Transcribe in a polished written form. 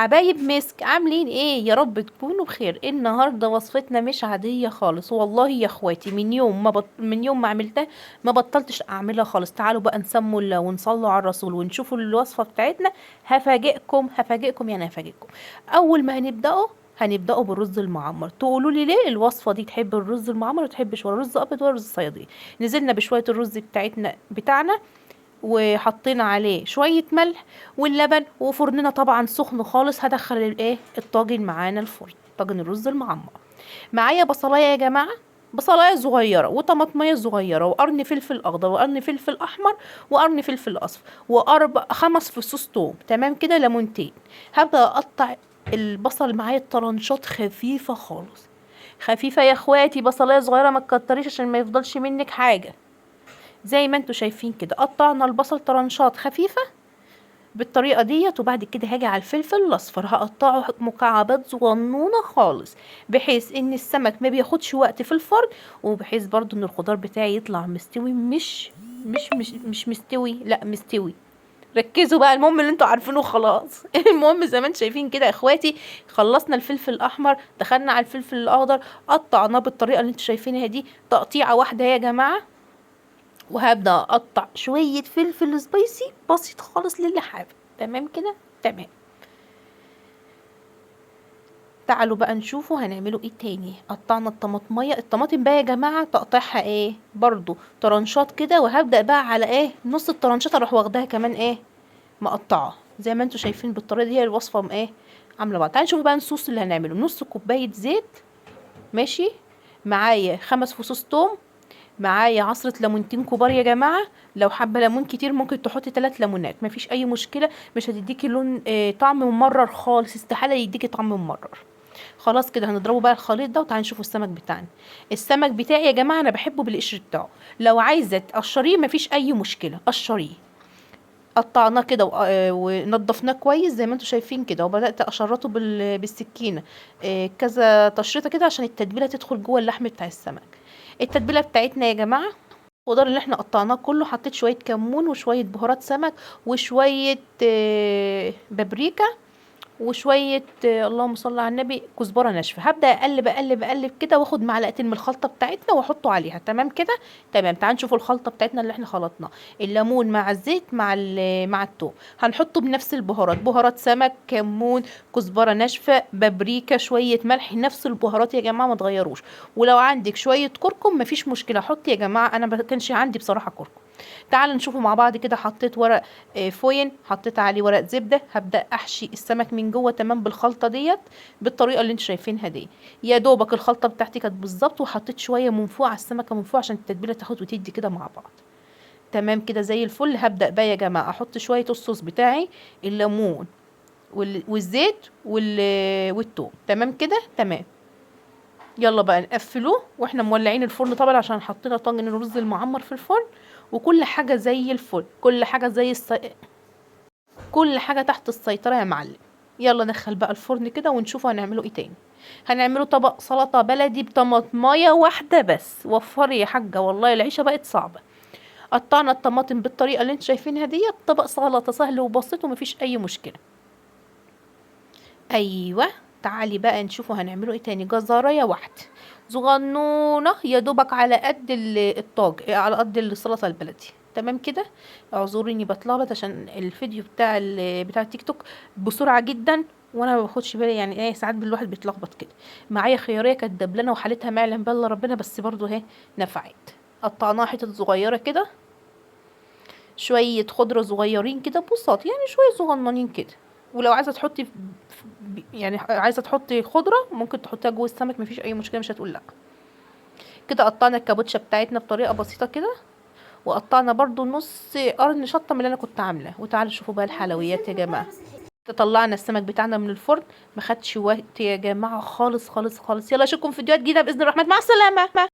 حبايب مسك، عاملين ايه؟ يا رب تكونوا بخير. النهارده وصفتنا مش عاديه خالص والله يا اخواتي. من يوم ما عملتها ما بطلتش اعملها خالص. تعالوا بقى نسموا الله ونصلوا على الرسول ونشوفوا الوصفه بتاعتنا. هفاجئكم يعني هفاجئكم. اول ما هنبداوا بالرز المعمر. تقولوا لي ليه الوصفه دي تحب الرز المعمر وتحبش ولا رز ابيض ولا رز صياديه؟ نزلنا بشويه الرز بتاعنا وحطينا عليه شوية ملح واللبن، وفرننا طبعا سخن خالص. هدخل الطاجن معانا الفرن، طاجن الرز المعمر. معايا بصلايه يا جماعة، بصلايه صغيرة وطماطمية صغيرة وقرن فلفل اخضر وقرن فلفل احمر وقرن فلفل اصفر خمس فصوص توم. تمام كده، ليمونتين. هبدأ اقطع البصل معايا طرنشات خفيفة خالص، خفيفة يا اخواتي. بصلايه صغيرة ما تكتريش عشان ما يفضلش منك حاجة. زي ما انتوا شايفين كده قطعنا البصل طرنشات خفيفة بالطريقة ديت. وبعد كده هاجي على الفلفل الاصفر هقطعه مكعبات صغنونة خالص، بحيث ان السمك ما بياخدش وقت في الفرن، وبحيث برضو ان الخضار بتاعي يطلع مستوي، مش مستوي، لا مستوي. ركزوا بقى، المهم اللي انتوا عارفينه خلاص. المهم زي ما انتوا شايفين كده يا اخواتي، خلصنا الفلفل الاحمر، دخلنا على الفلفل الاخضر، قطعناه بالطريقة اللي انتوا شايفينها دي، تقطيعة واحدة يا جماعة. وهبدأ اقطع شوية فلفل سبايسي بسيط خالص للي حابب. تمام كده، تمام. تعالوا بقى نشوفوا هنعمله ايه تاني. قطعنا الطماطم بقى يا جماعة تقطيعها ايه برضو طرنشات كده، وهبدأ بقى على نص الطرنشات اروح واخداها كمان مقطعة زي ما انتوا شايفين بالطريقة دي. هي الوصفة عاملة بعض. تعالوا نشوف بقى الصوص اللي هنعمله. نص كوباية زيت، ماشي. معايا 5 فصوص توم، معايا عصرة ليمونتين كبار يا جماعة. لو حابة ليمون كتير ممكن تحطي 3 ليمونات، مفيش اي مشكلة. مش هتديكي لون طعم ممرر خالص، استحالة يديكي طعم ممرر. خلاص كده هنضربه بقى الخليط ده. وتعالوا نشوفوا السمك بتاعنا. السمك بتاعي يا جماعة انا بحبه بالقشر بتاعه. لو عايزة تقشريه مفيش اي مشكلة، قشريه. قطعناه كده ونضفناه كويس زي ما انتوا شايفين كده، وبدأت اشرطه بالسكينة كذا تشريطة كده عشان التتبيلة تدخل جوه اللحم بتاع السمك. التتبيلة بتاعتنا يا جماعة، الخضار اللي احنا قطعناه كله، حطيت شوية كمون وشوية بهارات سمك وشوية بابريكا وشويه اللهم صل على النبي كزبره ناشفه. هبدا اقلب كده، واخد معلقتين من الخلطه بتاعتنا واحطه عليها. تمام كده، تمام. تعالوا نشوفوا الخلطه بتاعتنا اللي احنا خلطناها. الليمون مع الزيت مع الثوم، هنحطه بنفس البهارات، بهارات سمك، كمون، كزبره ناشفه، بابريكا، شويه ملح، نفس البهارات يا جماعه ما تغيروش. ولو عندك شويه كركم مفيش مشكله، حط يا جماعه. انا ما كانش عندي بصراحه كركم. تعالوا نشوفوا مع بعض كده. حطيت ورق فوين، حطيت عليه ورق زبده. هبدا احشي السمك من جوه تمام بالخلطه ديت، بالطريقه اللي انتوا شايفينها دي. يا دوبك الخلطه بتاعتي كانت بالظبط، وحطيت شويه من فوق على السمكه من فوق عشان التتبيله تاخد وتدي كده مع بعض. تمام كده زي الفل. هبدا بقى يا جماعه احط شويه الصوص بتاعي، الليمون والزيت والثوم. تمام كده، تمام. يلا بقى نقفلوه واحنا مولعين الفرن طبعا، عشان حطينا طاجن الرز المعمر في الفرن. وكل حاجه زي الفل، كل حاجه تحت السيطره يا معلم. يلا ندخل بقى الفرن كده ونشوف هنعمله ايه تاني. هنعمله طبق سلطه بلدي بطماطمايه واحده بس. وفري يا حاجه والله العيشه بقت صعبه. قطعنا الطماطم بالطريقه اللي انتوا شايفينها ديت. طبق سلطه سهل وبسيط ومفيش اي مشكله. ايوه. تعالي بقى نشوفوا هنعمله ايه تاني. جزرايه واحده صغنونه يا دوبك على قد الطاج، على قد السلطه البلدي. تمام كده. اعذروني بتلخبط عشان الفيديو بتاع التيك توك بسرعه جدا، وانا ما باخدش بالي. يعني ساعات الواحد بيتلخبط كده. معايا خياريه كانت دبلانه وحالتها ما يعلم بالله ربنا، بس برضو نفعت. قطعناها حتت صغيره كده. شويه خضره صغيرين كده بساط، يعني شويه صغننين كده. ولو عايزه تحطي يعني عايزه تحطي خضره ممكن تحطيها جوه السمك، مفيش اي مشكله، مش هتقول لا. كده قطعنا الكابوتشا بتاعتنا بطريقه بسيطه كده. وقطعنا برضو نص قرن شطه من اللي انا كنت عاملاه. وتعالوا شوفوا بقى الحلويات يا جماعه. طلعنا السمك بتاعنا من الفرن، ما خدش وقت يا جماعه خالص خالص خالص. يلا اشوفكم في فيديوهات جديده باذن الرحمن. مع السلامه.